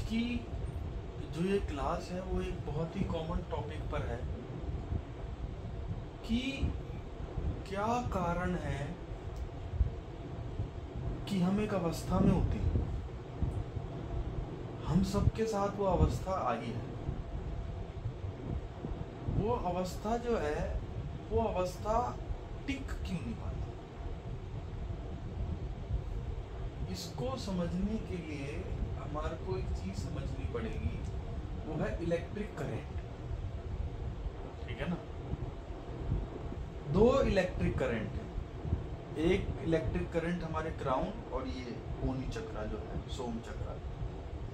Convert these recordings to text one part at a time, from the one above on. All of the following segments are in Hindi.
की जो ये क्लास है वो एक बहुत ही कॉमन टॉपिक पर है कि क्या कारण है कि हम एक अवस्था में होते हैं, हम सबके साथ वो अवस्था आई है। वो अवस्था जो है वो अवस्था टिक क्यों नहीं पाती? इसको समझने के लिए हमारे को एक चीज समझनी पड़ेगी, वो है इलेक्ट्रिक करंट। ठीक है ना? दो इलेक्ट्रिक करंट है। एक इलेक्ट्रिक करंट हमारे क्राउन और ये ओनी चक्रा जो है सोम चक्रा,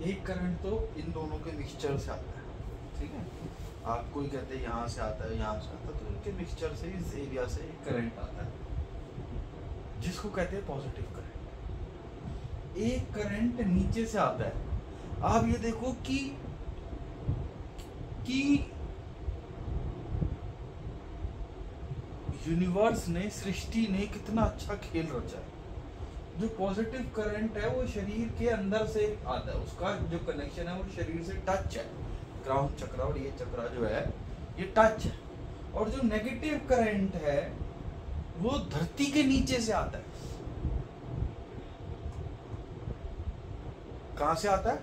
एक करंट तो इन दोनों के मिक्सचर से आता है। ठीक है, आप कोई कहते हैं यहाँ से आता है यहाँ से आता है, तो इनके मिक्सचर से इस एरिया से एक करंट आता है जिसको कहते हैं पॉजिटिव करंट। एक करंट नीचे से आता है। आप ये देखो कि यूनिवर्स ने, सृष्टि ने कितना अच्छा खेल रचा है। जो पॉजिटिव करंट है वो शरीर के अंदर से आता है, उसका जो कनेक्शन है वो शरीर से टच है। क्राउन चक्रा और ये चक्रा जो है ये टच है। और जो नेगेटिव करंट है वो धरती के नीचे से आता है। कहां से आता है?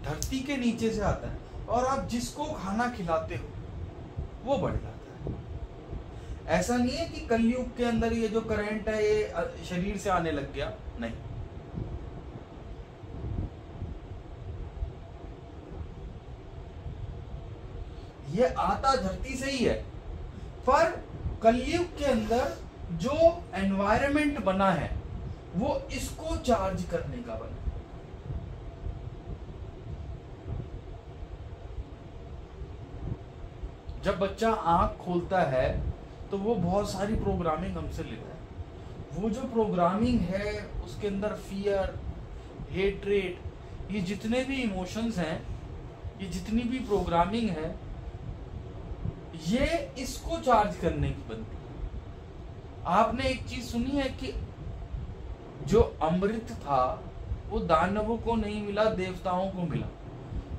धरती के नीचे से आता है। और आप जिसको खाना खिलाते हो वो बढ़ जाता है। ऐसा नहीं है कि कलयुग के अंदर ये जो करंट है ये शरीर से आने लग गया, नहीं। ये आता धरती से ही है, पर कलयुग के अंदर जो एनवायरनमेंट बना है वो इसको चार्ज करने का बना। जब बच्चा आंख खोलता है तो वो बहुत सारी प्रोग्रामिंग हमसे लेता है। वो जो प्रोग्रामिंग है उसके अंदर फियर, हेट्रेड, ये जितने भी इमोशंस हैं, ये जितनी भी प्रोग्रामिंग है, ये इसको चार्ज करने की बनती है। आपने एक चीज सुनी है कि जो अमृत था वो दानवों को नहीं मिला, देवताओं को मिला।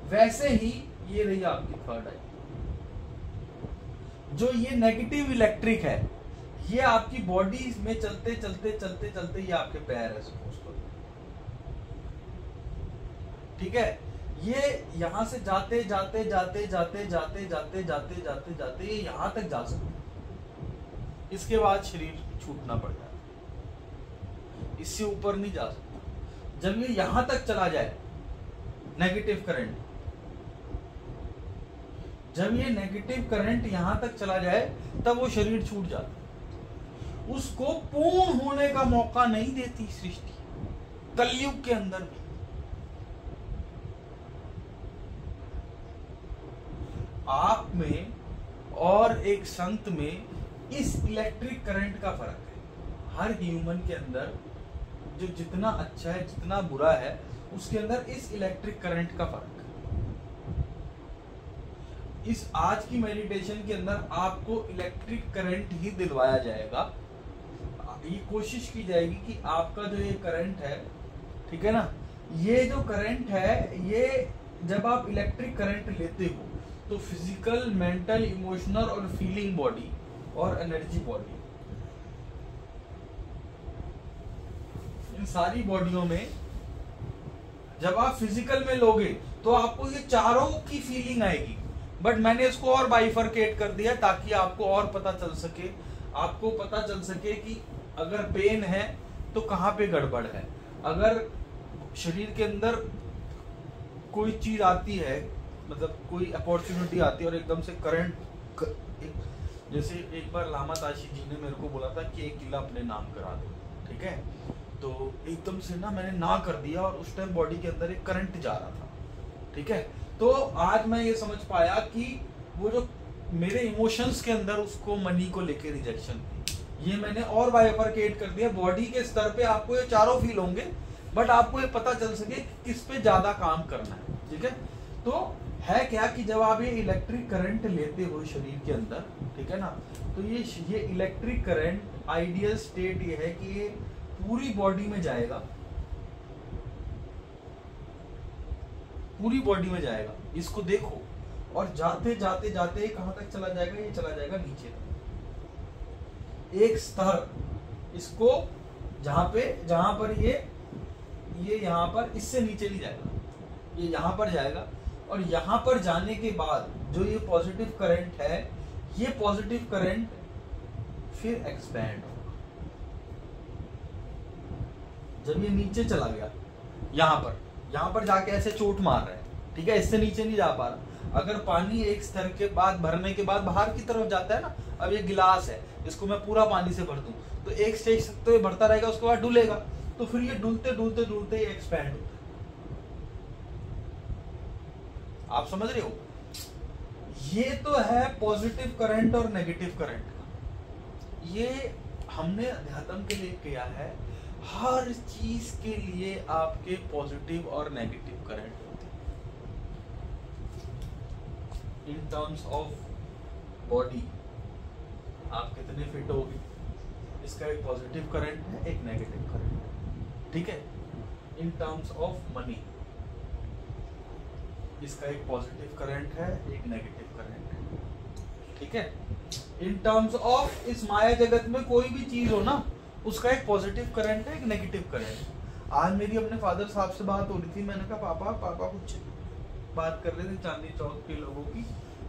वैसे ही ये रही आपकी थर्ड आई। जो ये नेगेटिव इलेक्ट्रिक है ये आपकी बॉडी में चलते चलते चलते चलते ये आपके पैर है, सपोज करो। ठीक है, ये यहां से जाते जाते जाते जाते जाते जाते जाते जाते जाते ये यहां तक जा सकते हैं। इसके बाद शरीर छूटना पड़ जाता है, इससे ऊपर नहीं जा सकता। जब ये यहां तक चला जाए नेगेटिव करंट, जब ये नेगेटिव करंट यहां तक चला जाए तब वो शरीर छूट जाता है। उसको पूर्ण होने का मौका नहीं देती सृष्टि, कलयुग के अंदर भी। आप में और एक संत में इस इलेक्ट्रिक करंट का फर्क है। हर ह्यूमन के अंदर जो जितना अच्छा है, जितना बुरा है, उसके अंदर इस इलेक्ट्रिक करंट का फर्क है। इस आज की मेडिटेशन के अंदर आपको इलेक्ट्रिक करंट ही दिलवाया जाएगा। ये कोशिश की जाएगी कि आपका जो ये करंट है, ठीक है ना, ये जो करंट है, ये जब आप इलेक्ट्रिक करंट लेते हो तो फिजिकल, मेंटल, इमोशनल और फीलिंग बॉडी और एनर्जी बॉडी, इन सारी बॉडियों में जब आप फिजिकल में लोगे तो आपको ये चारों की फीलिंग आएगी। बट मैंने इसको और बाइफरकेट कर दिया ताकि आपको और पता चल सके, आपको पता चल सके कि अगर पेन है तो कहाँ पे गड़बड़ है। अगर शरीर के अंदर कोई चीज आती है, मतलब कोई अपॉर्चुनिटी आती है और एकदम से करंट, जैसे एक बार लामा ताशी जी ने मेरे को बोला था कि एक किला अपने नाम करा दो, ठीक है, तो एकदम से ना मैंने ना कर दिया और उस टाइम बॉडी के अंदर एक करंट जा रहा था। ठीक है, तो आज मैं ये समझ पाया कि वो जो मेरे इमोशंस के अंदर उसको मनी को लेके रिजेक्शन थी, ये मैंने और बाइफरकेट कर दिया। बॉडी के स्तर पे आपको ये चारों फील होंगे, बट आपको ये पता चल सके किस पे ज्यादा काम करना है। ठीक है, तो है क्या कि जब आप ये इलेक्ट्रिक करंट लेते हो शरीर के अंदर, ठीक है ना, तो ये इलेक्ट्रिक करंट आइडियल स्टेट ये है कि ये पूरी बॉडी में जाएगा। पूरी बॉडी में जाएगा। इसको देखो, और जाते जाते जाते कहां तक चला जाएगा, ये चला जाएगा नीचे तक। एक स्तर इसको जहां पर ये यहां पर इससे नीचे नहीं जाएगा, ये यहां पर जाएगा। और यहां पर जाने के बाद जो ये पॉजिटिव करंट है, ये पॉजिटिव करंट फिर एक्सपैंड होगा। जब ये नीचे चला गया, यहां पर जाके ऐसे चोट मार रहा है, ठीक है, इससे नीचे नहीं जा पा रहा। अगर पानी एक स्तर के बाद भरने के बाद बाहर की तरफ जाता है ना, अब ये गिलास है, इसको मैं पूरा पानी से भर दूं तो एक स्टेज तक तो ये भरता रहेगा, उसके बाद डुलेगा, तो फिर ये डुलते डुलते डुलते ये एक्सपैंड होता है। आप समझ रहे हो? ये तो है पॉजिटिव करंट और नेगेटिव करंट का। ये हमने अध्यात्म के लिए किया है। हर चीज के लिए आपके पॉजिटिव और नेगेटिव करंट होते हैं। इन टर्म्स ऑफ बॉडी आप कितने फिट होगे, इसका एक पॉजिटिव करंट है, एक नेगेटिव करंट है, ठीक है। इन टर्म्स ऑफ मनी इसका एक पॉजिटिव करंट है, एक नेगेटिव करंट है, ठीक है। इन टर्म्स ऑफ इस माया जगत में कोई भी चीज हो ना, उसका एक पॉजिटिव करंट है, एक नेगेटिव करंट। आज मेरी अपने फादर साहब से बात हो रही थी, मैंने कहा पापा कुछ बात कर रहे थे चांदनी चौक के लोगों की।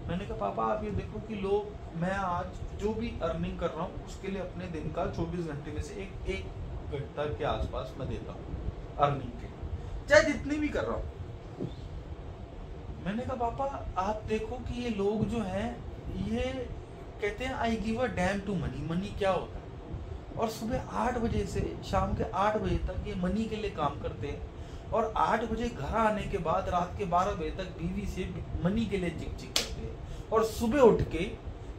मैंने कहा पापा आप ये देखो कि लोग, मैं आज जो भी अर्निंग कर रहा हूँ उसके लिए अपने दिन का 24 घंटे में से एक घंटा के आसपास मैं देता हूँ अर्निंग के, चाहे जितनी भी कर रहा हूँ। मैंने कहा पापा आप देखो कि ये लोग जो हैं ये कहते हैं I give a damn to money. Money क्या होता है? और सुबह 8 बजे से शाम के 8 बजे तक ये मनी के लिए काम करते हैं, और 8 बजे घर आने के बाद रात के 12 बजे तक बीवी से मनी के लिए चिक चिक करते हैं, और सुबह उठ के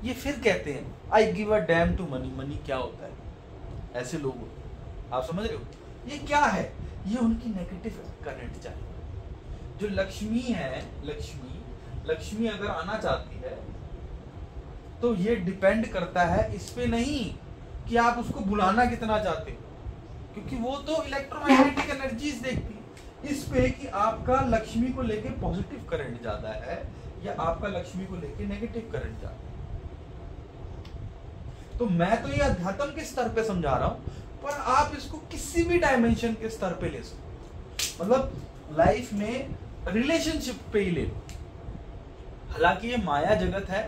ये फिर कहते हैं I give a damn to money. Money क्या होता है? ऐसे लोग, आप समझ रहे हो? ये क्या है? ये उनकी नेगेटिव करंट चाहिए। जो लक्ष्मी है, लक्ष्मी अगर आना चाहती है तो ये डिपेंड करता है इस पे नहीं कि आप उसको बुलाना कितना चाहते हो, क्योंकि वो तो इलेक्ट्रोमैग्नेटिक एनर्जीज देखती है। इस पे कि आपका लक्ष्मी को लेके पॉजिटिव करंट ज्यादा है या आपका लक्ष्मी को लेके नेगेटिव करंट ज्यादा है। तो मैं तो ये अध्यात्म के स्तर पे समझा रहा हूं, पर आप इसको किसी भी डायमेंशन के स्तर पे ले सकते, मतलब लाइफ में रिलेशनशिप पे ही ले लो। हालांकि ये माया जगत है,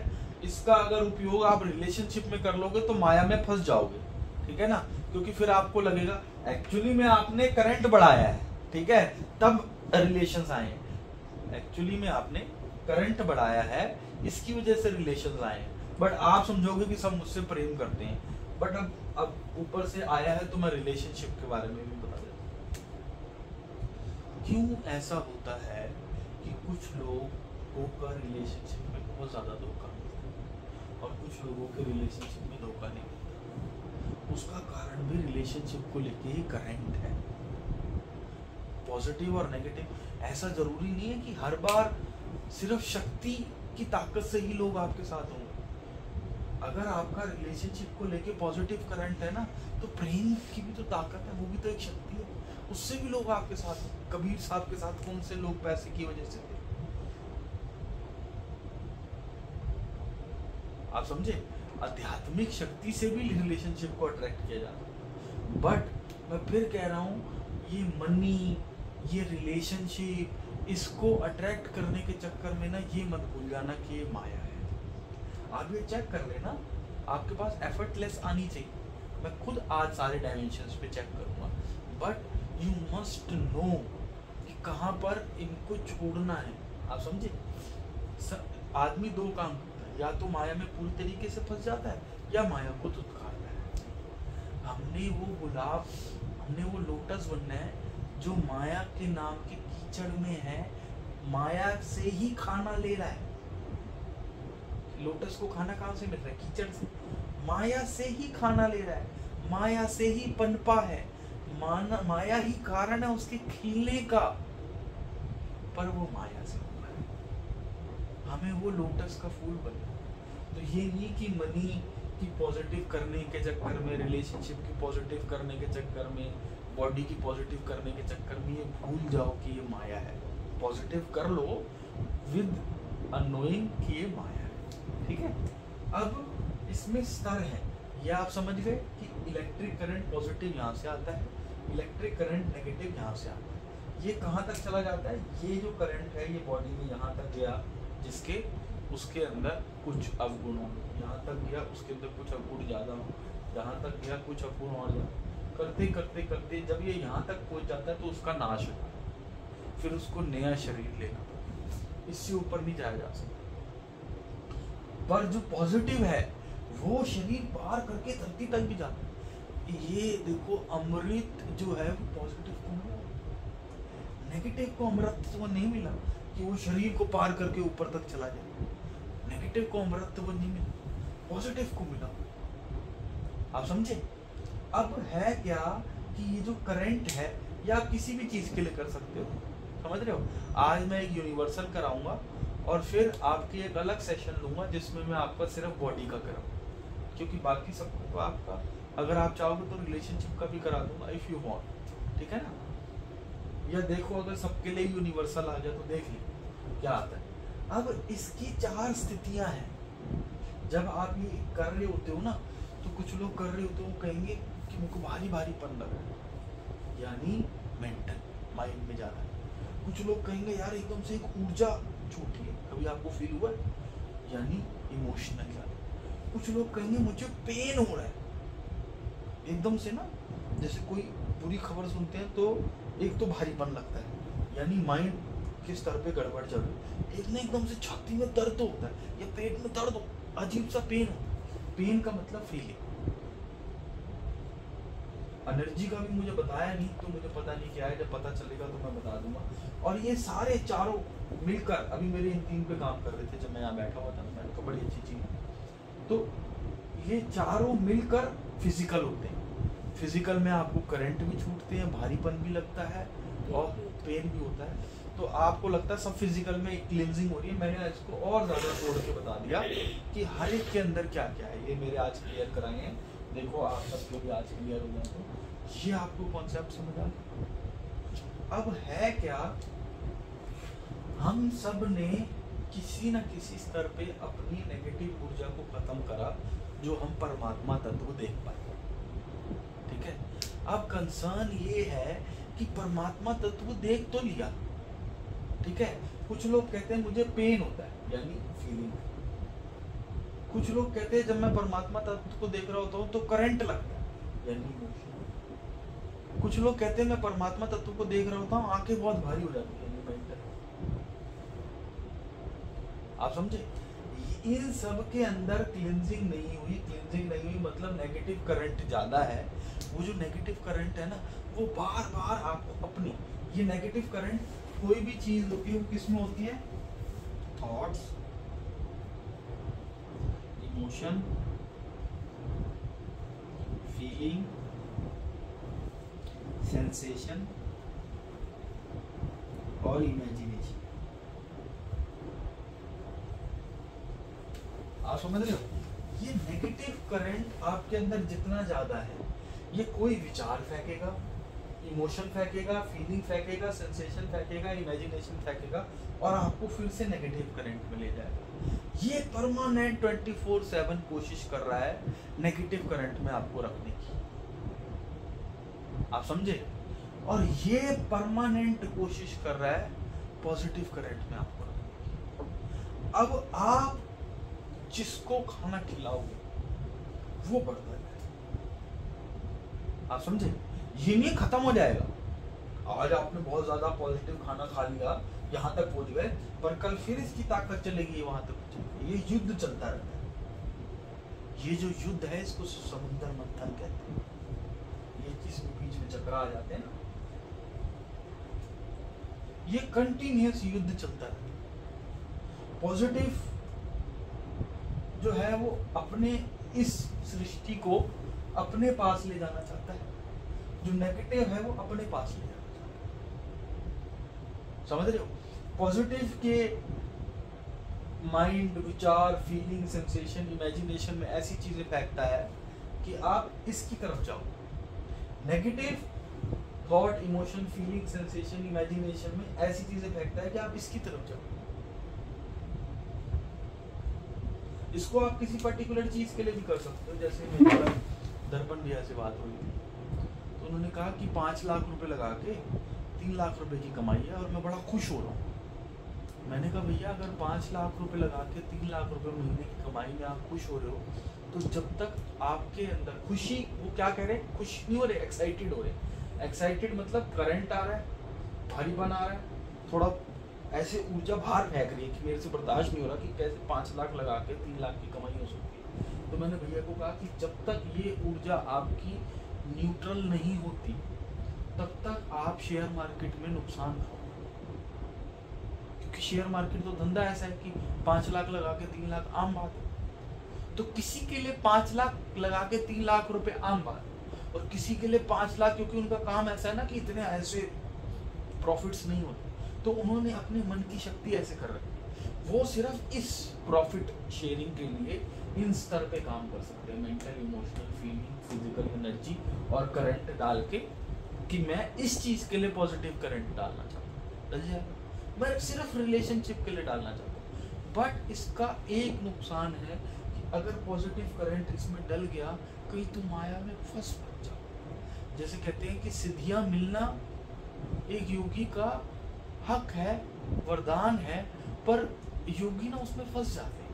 इसका अगर उपयोग आप रिलेशनशिप में कर लोगे तो माया में फंस जाओगे, ठीक है ना, क्योंकि फिर आपको लगेगा एक्चुअली में आपने करंट बढ़ाया है, ठीक है, तब रिलेशंस आए हैं। एक्चुअली में आपने करंट बढ़ाया है, इसकी वजह से रिलेशंस आए हैं। बट आप समझोगे कि सब मुझसे प्रेम करते हैं, बट अब ऊपर से आया है तो मैं रिलेशनशिप के बारे में भी बता देता हूं। क्यों ऐसा होता है कि कुछ लोगों का रिलेशनशिप में बहुत ज्यादा धोखा मिलता है और कुछ लोगों के रिलेशनशिप में धोखा नहीं मिलता? उसका कारण भी रिलेशनशिप को लेके ही करंट है, पॉजिटिव और नेगेटिव। ऐसा जरूरी नहीं है कि हर बार सिर्फ शक्ति की ताकत से ही लोग आपके साथ होंगे। अगर आपका रिलेशनशिप को लेके पॉजिटिव करंट है ना, तो प्रेम की भी तो ताकत है, वो भी तो एक शक्ति है, उससे भी लोग आपके साथ। कबीर साहब के साथ कौन से लोग पैसे की वजह से थे? आप समझे? आध्यात्मिक शक्ति से भी रिलेशनशिप को अट्रैक्ट किया जाता है। बट मैं फिर कह रहा हूं, ये मनी, ये रिलेशनशिप, इसको अट्रैक्ट करने के चक्कर में ना ये मत भूल जाना कि ये माया है। आप ये चेक कर लेना, आपके पास एफर्टलेस आनी चाहिए। मैं खुद आज सारे डायमेंशंस पे चेक करूंगा, बट यू मस्ट नो कि कहां पर इनको छोड़ना है। आप समझे? आदमी दो काम करता है, या तो माया में पूरी तरीके से फंस जाता है या माया को धुतकारता है। हमने वो गुलाब, हमने वो लोटस बनना है जो माया के नाम के कीचड़ में है, माया से ही खाना ले रहा है। लोटस को खाना कहां से मिल रहा है? कीचड़ से। माया से ही खाना ले रहा है, माया से ही पनपा है, माया ही कारण है उसके खिलने का, पर वो माया से हुआ है। हमें वो लोटस का फूल बनना। तो ये नहीं कि मनी की पॉजिटिव करने के चक्कर में, रिलेशनशिप की पॉजिटिव करने के चक्कर में, बॉडी की पॉजिटिव करने के चक्कर में ये भूल जाओ कि ये माया है। पॉजिटिव कर लो विद अनोइंग कि ये माया है। ठीक है, अब इसमें स्तर है, ये आप समझ गए कि इलेक्ट्रिक करंट पॉजिटिव यहाँ से आता है, इलेक्ट्रिक करंट नेगेटिव यहाँ से आता है। ये कहाँ तक चला जाता है, ये जो करंट है ये बॉडी में यहाँ तक गया, जिसके उसके अंदर कुछ अवगुण हो, यहाँ तक गया उसके अंदर कुछ अवगुण ज़्यादा हो, यहाँ तक गया कुछ अवगुण और ज़्यादा, करते करते करते जब ये यहाँ तक पहुँच जाता है तो उसका नाश होता है, फिर उसको नया शरीर लेना पड़ता है, इससे ऊपर नहीं जाया जा सकता। पर जो पॉजिटिव है वो शरीर पार करके धरती तक भी जाता है। ये देखो अमृत जो है वो पॉजिटिव को मिला, नेगेटिव को अमृत वो नहीं मिला कि वो शरीर को पार करके ऊपर तक चला जाए। नेगेटिव को अमृत वो नहीं मिला, पॉजिटिव को मिला। आप समझे? अब है क्या कि ये जो करंट है या आप किसी भी चीज के लिए कर सकते हो, समझ रहे हो? आज मैं एक यूनिवर्सल कराऊंगा और फिर आपकी एक अलग सेशन लूंगा जिसमें मैं आपका सिर्फ बॉडी का कराऊंगा, क्योंकि बाकी सबको तो आपका अगर आप चाहोगे तो रिलेशनशिप का भी करा दूंगा इफ यू वांट। ठीक है ना? या देखो अगर सबके लिए यूनिवर्सल आ जाए तो देख ली क्या आता है। अब इसकी 4 स्थितियां हैं। जब आप ये कर रहे होते हो ना तो कुछ लोग कर रहे होते हो कहेंगे कि मुझको भारी भारीपन लग रहा है, यानी मेंटल माइंड में जाता है। कुछ लोग कहेंगे यार एकदम से एक ऊर्जा छूटी है, कभी आपको फील हुआ है, यानी इमोशनल जाता। कुछ लोग कहेंगे मुझे पेन हो रहा है एकदम से ना, जैसे कोई बुरी खबर सुनते हैं तो एक तो भारीपन लगता है, यानी माइंड के स्तर पे गड़बड़ चल रही है। एक ना एकदम से छाती में दर्द होता है या पेट में दर्द हो, अजीब सा पेन हो। पेन का मतलब फीलिंग। एनर्जी का भी मुझे बताया नहीं तो मुझे पता नहीं क्या है, जब पता चलेगा तो मैं बता दूंगा। और ये सारे चारों मिलकर अभी मेरे इन 3 पे काम कर रहे थे जब मैं यहाँ बैठा हुआ था, मैंने कहा बड़ी अच्छी चीज है। तो ये चारों मिलकर फिजिकल होते हैं। फिजिकल में आपको करंट भी छूटते हैं, भारीपन भी लगता है और पेन भी होता है। तो आपको लगता है सब फिजिकल में एक क्लींजिंग हो रही है। मैंने इसको और ज्यादा जोड़ के बता दिया कि हर एक के अंदर क्या क्या है। ये मेरे आज क्लियर कराए हैं, देखो आप सबके भी आज क्लियर हो जाए तो ये आपको कॉन्सेप्ट समझ आ गया। अब है क्या, हम सब ने किसी न किसी स्तर पे अपनी नेगेटिव ऊर्जा को खत्म करा जो हम परमात्मा तत्व देख पाए। ठीक है, अब कंसर्न ये है कि परमात्मा तत्व देख तो लिया, ठीक है। कुछ लोग कहते हैं मुझे पेन होता है, यानी फीलिंग। कुछ लोग कहते हैं जब मैं परमात्मा तत्व को देख रहा होता हूँ तो करंट लगता है, यानी इमोशन। कुछ लोग कहते हैं मैं परमात्मा तत्व को देख रहा होता हूँ आंखें बहुत भारी हो जाती है, यानी मेंटल। आप समझे? इन सब के अंदर क्लींजिंग नहीं हुई। क्लींजिंग नहीं हुई मतलब नेगेटिव करंट ज्यादा है। वो जो नेगेटिव करंट है ना वो बार बार आपको अपनी, ये नेगेटिव करंट कोई भी चीज होती है वो किसमें होती है? थॉट्स, इमोशन, फीलिंग, सेंसेशन और इमेजिनेशन। आप समझ रहे हो? ये नेगेटिव करंट आपके अंदर जितना ज्यादा है, ये कोई विचार फेंकेगा, इमोशन फेंकेगा, फीलिंग फेंकेगा, सेंसेशन फेंकेगा, इमेजिनेशन फेंकेगा और आपको फिर से नेगेटिव करंट में ले जाएगा। ये परमानेंट 24/7 कोशिश कर रहा है नेगेटिव करंट में आपको रखने की। आप समझे? और ये परमानेंट कोशिश कर रहा है पॉजिटिव करंट में आपको रखने की। अब आप जिसको खाना खिलाओगे वो बढ़ता है। आप समझे? ये नहीं खत्म हो जाएगा। आज आपने बहुत ज्यादा पॉजिटिव खाना खा लिया, यहाँ तक पहुंच गए, पर कल फिर इसकी ताकत चलेगी, वहां तक चलेगी। ये युद्ध चलता रहता है। ये जो युद्ध है इसको समुद्र मंथन कहते हैं। ये जिसमें बीच में चक्र आ जाते हैं ना, ये कंटिन्यूअस युद्ध चलता रहता है। पॉजिटिव जो है वो अपने इस सृष्टि को अपने पास ले जाना चाहता है, जो नेगेटिव है वो अपने पास ले जाना चाहता है। समझ रहे हो? पॉजिटिव के माइंड, विचार, फीलिंग, सेंसेशन, इमेजिनेशन में ऐसी चीजें फेंकता है कि आप इसकी तरफ जाओ। Negative thought, emotion, feeling, sensation, imagination में ऐसी चीजें फेंकता है कि आप इसकी तरफ जाओ। इसको आप किसी पर्टिकुलर चीज के लिए भी कर सकते हो। जैसे मेरे दर्पण भैया से बात हुई तो उन्होंने कहा कि 5 लाख रुपए लगा के 3 लाख रुपए की कमाई है और मैं बड़ा खुश हो रहा हूँ। मैंने कहा भैया अगर 5 लाख रुपए लगा के 3 लाख रुपए महीने की कमाई में आप खुश हो रहे हो, तो जब तक आपके अंदर खुशी, वो क्या कह रहे हैं, खुश नहीं हो रहे, एक्साइटेड हो रहे। एक्साइटेड मतलब करंट आ रहा है, भारीपन आ रहा है, थोड़ा ऐसे ऊर्जा बाहर फेंक रही है कि मेरे से बर्दाश्त नहीं हो रहा कि कैसे 5 लाख लगा के 3 लाख की कमाई हो सकती है। तो मैंने भैया को कहा कि जब तक ये ऊर्जा आपकी न्यूट्रल नहीं होती तब तक आप शेयर मार्केट में नुकसान खाओगे, क्योंकि शेयर मार्केट तो धंधा ऐसा है कि 5 लाख लगा के 3 लाख आम बात है। तो किसी के लिए 5 लाख लगा के 3 लाख रुपए आम बात, और किसी के लिए 5 लाख, क्योंकि उनका काम ऐसा है ना कि इतने ऐसे प्रॉफिट्स नहीं होते, तो उन्होंने अपने मन की शक्ति ऐसे कर रखी, वो सिर्फ इस प्रॉफिट शेयरिंग के लिए इन स्तर पे काम कर सकते हैं, mental, emotional, feeling, physical energy और करंट डाल के, कि मैं इस चीज के लिए पॉजिटिव करंट डालना चाहता हूँ, डल जाएगा। मैं सिर्फ रिलेशनशिप के लिए डालना चाहता हूँ, बट इसका एक नुकसान है कि अगर पॉजिटिव करंट इसमें डल गया, कहीं तुम माया में फंस मत जाओ। जैसे कहते हैं कि सिद्धियां मिलना एक योगी का हक है, वरदान है, पर योगी ना उसमें फंस जाते हैं।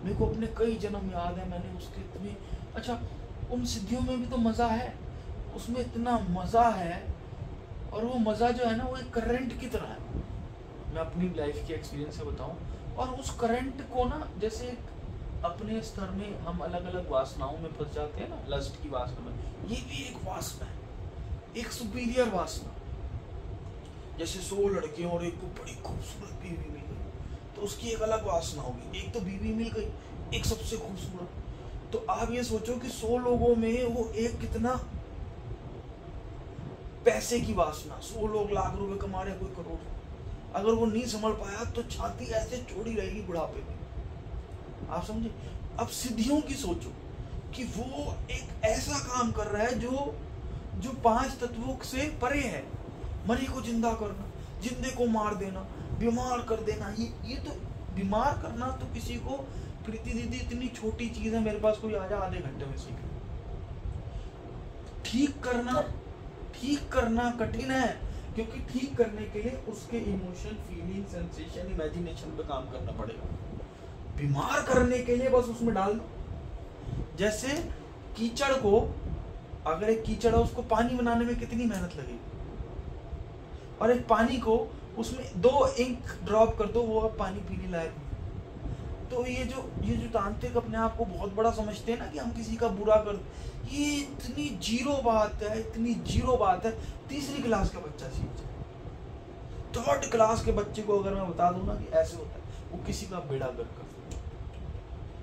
मेरे को अपने कई जन्म याद है, मैंने उसके इतने, अच्छा उन सिद्धियों में भी तो मजा है, उसमें इतना मजा है, और वो मजा जो है ना वो एक करंट की तरह है। मैं अपनी लाइफ के एक्सपीरियंस से बताऊं, और उस करंट को ना, जैसे अपने स्तर में हम अलग अलग वासनाओं में फंस जाते हैं ना, लस्ट की वासना में, ये भी एक वासना है, एक सुपीरियर वासना। जैसे 100 लड़के और एक को बड़ी खूबसूरत बीवी मिल गई, तो उसकी एक अलग वासना होगी। एक तो बीवी मिल गई, एक सबसे खूबसूरत, तो आप ये सोचो कि 100 लोगों में वो एक कितना पैसे की वासना, 100 लोग लाख रुपए कमा रहे, कोई करोड़, अगर वो नहीं संभल पाया तो छाती ऐसे चौड़ी रहेगी बुढ़ापे में, आप समझे। अब सिद्धियों की सोचो कि वो एक ऐसा काम कर रहा है जो 5 तत्वों से परे है। मरी को जिंदा करना, जिंदे को मार देना, बीमार कर देना, ये तो बीमार करना तो किसी को, प्रीति दीदी इतनी छोटी चीज है, मेरे पास कोई आ जा आधे घंटे में सीख। ठीक करना कठिन है, क्योंकि ठीक करने के लिए उसके इमोशन, फीलिंग, सेंसेशन, इमेजिनेशन पे काम करना पड़ेगा। बीमार करने के लिए बस उसमें डाल दो। जैसे कीचड़ को, अगर एक कीचड़ है उसको पानी बनाने में कितनी मेहनत लगेगी, और एक पानी को उसमें 2 इंक ड्रॉप कर दो, वो अब पानी पीने लायक। तो ये जो तांत्रिक अपने आप को बहुत बड़ा समझते हैं ना कि हम किसी का बुरा कर, ये इतनी जीरो बात है, इतनी जीरो बात है। 3री क्लास का बच्चा सीख जाए, 3rd क्लास के बच्चे को अगर मैं बता दूं ना कि ऐसे होता है, वो किसी का बेड़ा गर्क कर सकता है।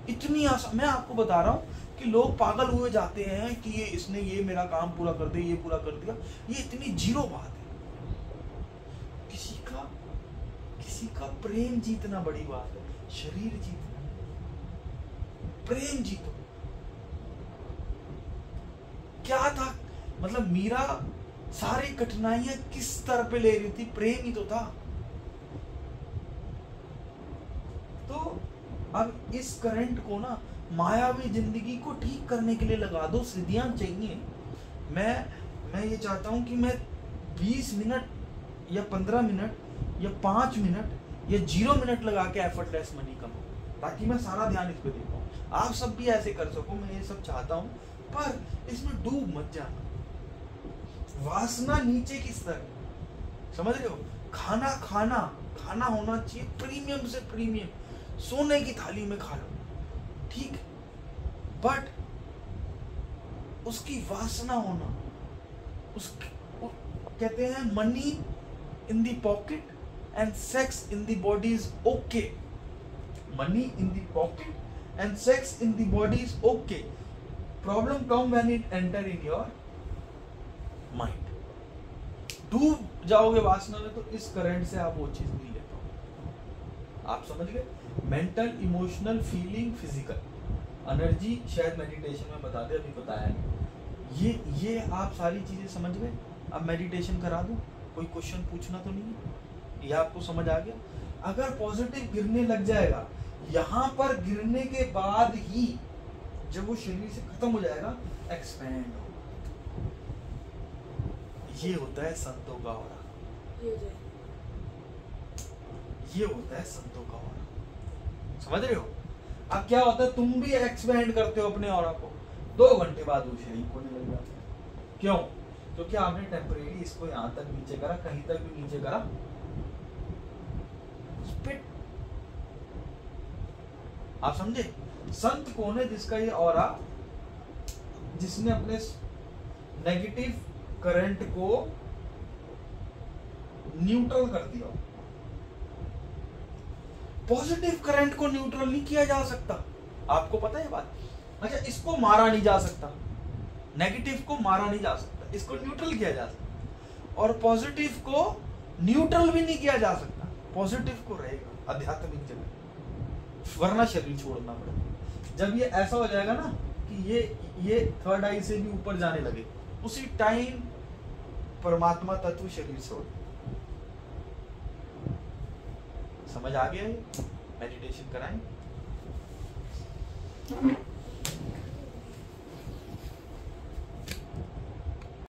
इतनी आसान, मैं आपको बता रहा हूँ कि लोग पागल हुए जाते हैं कि ये मेरा काम पूरा कर दे, ये पूरा कर दिया, ये इतनी जीरो बात है। किसी का प्रेम जीतना बड़ी बात है, शरीर जीतना, प्रेम जीतो। क्या था, मतलब मीरा सारी कठिनाइयां किस स्तर पे ले रही थी, प्रेम ही तो था। तो अब इस करंट को ना मायावी जिंदगी को ठीक करने के लिए लगा दो, सिद्धियां चाहिए। मैं ये चाहता हूं कि मैं 20 मिनट या 15 मिनट या 5 मिनट या 0 मिनट लगा के एफर्टलेस मनी कमाऊं, ताकि मैं सारा ध्यान इस पे दे पाऊं। आप सब भी ऐसे कर सको, मैं ये सब चाहता हूं, पर इसमें डूब मत जाना। वासना नीचे की स्तर, समझ रहे हो। खाना होना चाहिए प्रीमियम से प्रीमियम, सोने की थाली में खा लो, ठीक, बट उसकी वासना होना, कहते हैं money in the pocket and sex in the body is okay. Money in the pocket and sex in the body is okay. Problem come when it enter in your mind. डूब जाओगे वासना में, तो इस करंट से आप वो चीज नहीं ले पाओगे। आप समझ गए। Mental, emotional, feeling, physical energy, शायद मेडिटेशन में बता दे, अभी बताया नहीं। ये आप सारी चीजें समझ गए। अब मेडिटेशन करा दूं, कोई क्वेश्चन पूछना तो नहीं है, यह आपको समझ आ गया। अगर पॉजिटिव गिरने लग जाएगा, यहां पर गिरने के बाद ही जब वो शरीर से खत्म हो जाएगा, एक्सपैंड हो, ये होता है संतों का ऑरा, ये होता है संतों का ऑरा। समझ रहे हो? अब क्या होता है, तुम भी एक्सपैंड करते हो अपने ऑरा को, 2 घंटे बाद वो शरीर होने लग जाता है। क्यों? क्योंकि आपने टेम्परेरी इसको यहां तक नीचे करा, कहीं तक भी नीचे करा, स्पिट। आप समझे? संत कौन है? जिसका ये ऑरा, जिसने अपने नेगेटिव करंट को न्यूट्रल कर दिया। पॉजिटिव करंट को न्यूट्रल नहीं किया जा सकता, आपको पता है बात? अच्छा, इसको मारा नहीं जा सकता, नेगेटिव को मारा नहीं जा सकता, इसको न्यूट्रल किया जा सकता, और पॉजिटिव को न्यूट्रल भी नहीं किया जा सकता। पॉजिटिव को रहेगा आध्यात्मिक जगह, वरना शरीर छोड़ना पड़ेगा। जब ये ऐसा हो जाएगा ना कि ये थर्ड आई से भी ऊपर जाने लगे, उसी टाइम परमात्मा तत्व शरीर छोड़। समझ आ गया? मेडिटेशन कराएं।